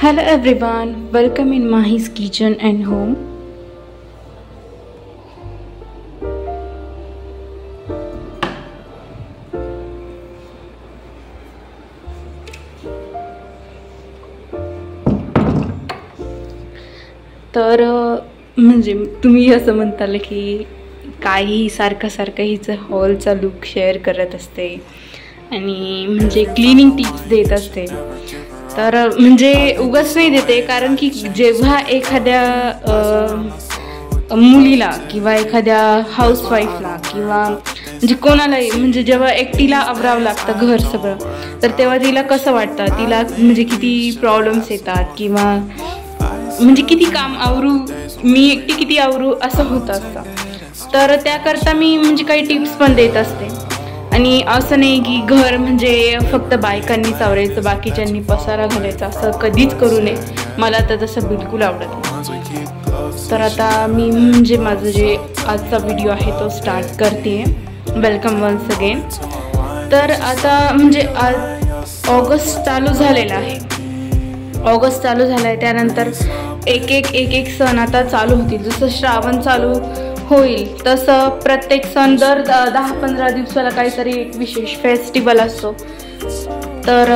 Hello everyone, welcome in Mahi's kitchen and home. तर म्हणजे तुम्ही असं म्हणताल की काही सारखं हिचं हॉलचा लुक शेअर करत असते आणि म्हणजे क्लीनिंग टिप्स देत असते. तर म्हणजे उगाच नाही देते, कारण की जेव्हा एखाद्या मुलीला किंवा एखाद्या हाऊसवाईफला किंवा म्हणजे कोणालाही म्हणजे जेव्हा एकटीला आवरावं लागतं घर सगळं, तर तेव्हा तिला कसं वाटतं, तिला म्हणजे किती प्रॉब्लेम्स येतात किंवा म्हणजे किती काम आवरू, मी एकटी किती आवरू असं होत असतं. तर त्याकरता मी म्हणजे काही टिप्स पण देत असते. आणि असं नाही की घर म्हणजे फक्त बायकांनीच आवरायचं, बाकीच्यांनी पसारा घालायचा, असं कधीच करू नये. मला तर तसं बिलकुल आवडत नाही. तर आता मी म्हणजे माझं जे आजचा व्हिडिओ आहे तो स्टार्ट करते. Welcome once again. तर आता म्हणजे आज ऑगस्ट चालू झालेला आहे. ऑगस्ट चालू झाला आहे, त्यानंतर एक सण आता चालू होतील. जसं श्रावण चालू होईल तसं प्रत्येक सण दर 10-15 दिवसाला काहीतरी एक विशेष फेस्टिवल असतो. तर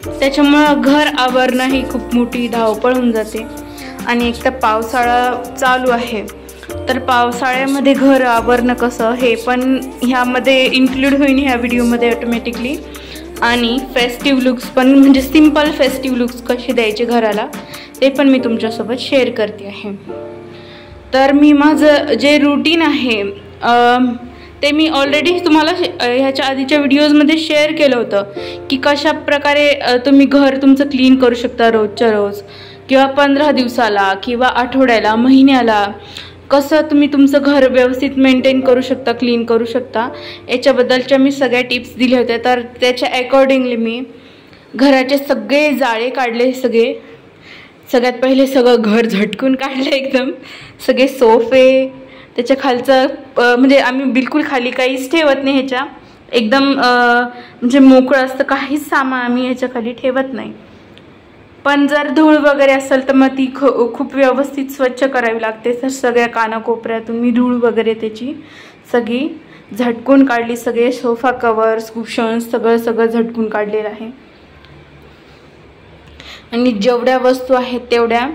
त्याच्यामुळं घर आवरणं ही खूप मोठी धावपळ होऊन जाते. आणि एक तर पावसाळा चालू आहे, तर पावसाळ्यामध्ये घर आवरणं कसं हे पण ह्यामध्ये इन्क्लूड होईल ह्या व्हिडिओमध्ये ऑटोमॅटिकली. आणि फेस्टिव्ह लुक्स पण म्हणजे सिम्पल फेस्टिव्ह लुक्स कसे द्यायचे घराला ते पण मी तुमच्यासोबत शेअर करते आहे. तर मी माझं जे रूटीन आहे ते मी ऑलरेडी तुम्हाला ह्याच्या आधीच्या व्हिडिओजमध्ये शेअर केलं होतं की कशा प्रकारे तुम्ही घर तुमचं क्लीन करू शकता रोजच्या रोज, किंवा 15 दिवसाला किंवा आठवड्याला, महिन्याला कसं तुम्ही तुमचं घर व्यवस्थित मेंटेन करू शकता, क्लीन करू शकता, याच्याबद्दलच्या मी सगळ्या टिप्स दिल्या होत्या. तर त्याच्या अकॉर्डिंगली मी घराचे सगळे जाळे काढले. सगळ्यात पहिले सगळं घर झटकून काढलं एकदम. सगळे सोफे, त्याच्या खालचं म्हणजे आम्ही बिलकुल खाली काहीच ठेवत नाही ह्याच्या, एकदम म्हणजे मोकळं असतं, काहीच सामान आम्ही ह्याच्या खाली ठेवत नाही. पण जर धूळ वगैरे असेल तर मग ती खूप व्यवस्थित स्वच्छ करावी लागते. तर सगळ्या कानाकोपऱ्यातून मी धूळ वगैरे त्याची सगळी झटकून काढली. सगळे सोफा कवर्स, कुशन्स सगळं झटकून काढलेलं आहे. आणि जेवढ्या वस्तू आहेत तेवढ्या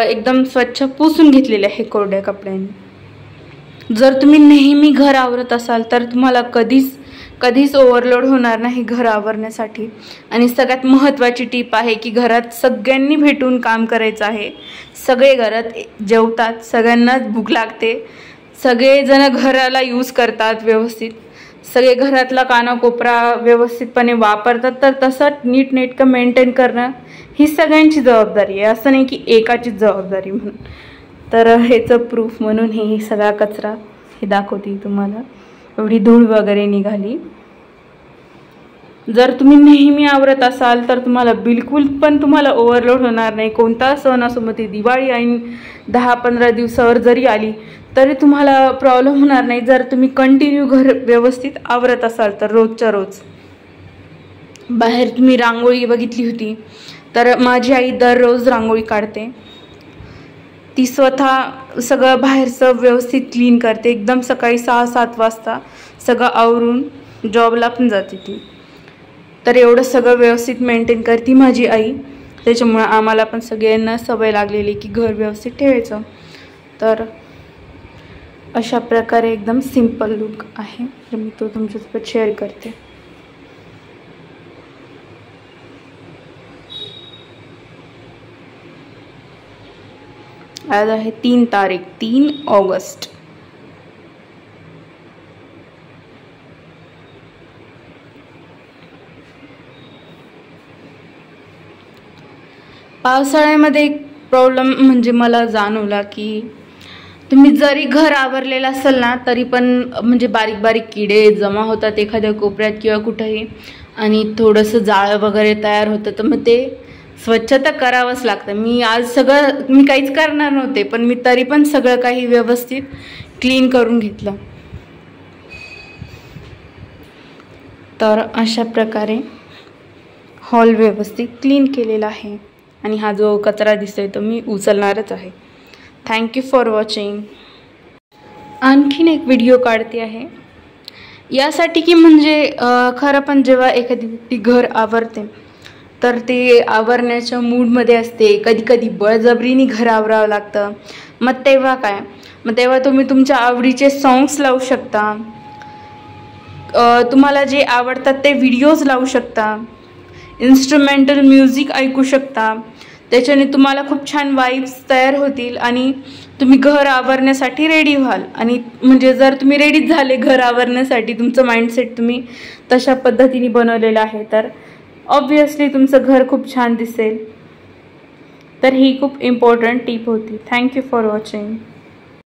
एकदम स्वच्छ पुसून घेतलेल्या आहे कोरड्या कपड्यांनी. जर तुम्ही नेहमी घर आवरत असाल तर तुम्हाला कधीच ओव्हरलोड होणार नाही घर आवरण्यासाठी. आणि सगळ्यात महत्त्वाची टीप आहे की घरात सगळ्यांनी भेटून काम करायचं आहे. सगळे घरात जेवतात, सगळ्यांनाच भूक लागते, सगळेजण घराला यूज करतात व्यवस्थित, सगळे घरातला कानाकोपरा व्यवस्थितपणे वापरतात. तर तसं नीटनेटकं मेंटेन करणं ही सगळ्यांची जबाबदारी आहे, असं नाही की एकाचीच जबाबदारी म्हणून. तर ह्याचं प्रूफ म्हणून हे सगळा कचरा हे दाखवते तुम्हाला. एवढी धूळ वगैरे निघाली. जर तुम्ही नेहमी आवरत असाल तर तुम्हाला बिलकुल पण तुम्हाला ओव्हरलोड होणार नाही. कोणता सण असो, मग ती दिवाळी ऐन 10-15 दिवसावर जरी आली तरी तुम्हाला प्रॉब्लेम होणार नाही, जर तुम्ही कंटिन्यू घर व्यवस्थित आवरत असाल तर रोजच्या रोज. बाहेर तुम्ही रांगोळी बघितली होती, तर माझी आई दररोज रांगोळी काढते. ती स्वतः सगळं बाहेरचं व्यवस्थित क्लीन करते. एकदम सकाळी 6-7 वाजता सगळं आवरून जॉबला पण जाते ती. तर एवढं सगळं व्यवस्थित मेंटेन करते माझी आई. त्याच्यामुळं आम्हाला पण सगळ्यांना सवय लागलेली की घर व्यवस्थित ठेवायचं. तर अशा प्रकारे एकदम सिंपल लुक आहे, तर मी तो तुमच्यासोबत शेअर करते. आज आहे 3 तारीख, 3 ऑगस्ट. पावसाळ्यामध्ये एक प्रॉब्लेम म्हणजे मला जाणवला की तुम्ही जरी घर आवरलेलं असेल ना तरी पण म्हणजे बारीक किडे जमा होतात एखाद्या कोपऱ्यात किंवा कुठेही, आणि थोडंसं जाळं वगैरे तयार होतं. तर मग ते स्वच्छता करावंच लागतं. मी काहीच करणार नव्हते, पण मी तरी पण सगळं काही व्यवस्थित क्लीन करून घेतलं. तर अशा प्रकारे हॉल व्यवस्थित क्लीन केलेला आहे आणि हा जो कचरा दिसतोय तो मी उचलणारच आहे. Thank you for watching. आणखीन एक व्हिडिओ काढते आहे यासाठी की म्हणजे खरं पण जेव्हा एखादी व्यक्ती घर आवरते तर ते आवरण्याच्या मूडमध्ये असते, कधी कधी बळजबरीने घर आवरावं लागतं. मग तेव्हा काय, मग तेव्हा तुम्ही तुमच्या आवडीचे सॉंग्स लावू शकता, तुम्हाला जे आवडतात ते व्हिडिओज लावू शकता, इन्स्ट्रुमेंटल म्युझिक ऐकू शकता. त्याच्याने तुम्हाला खूप छान वाइब्स तयार होतील आणि तुम्ही घर आवरण्यासाठी रेडी व्हाल. आणि म्हणजे जर तुम्ही रेडीच झाले घर आवरण्यासाठी, तुमचं माइंडसेट तुम्ही तशा पद्धतीने बनवलेलं आहे तर ऑब्वियसली तुमचं घर खूप छान दिसेल. तर ही खूप इम्पॉर्टंट टिप होती. Thank you for watching.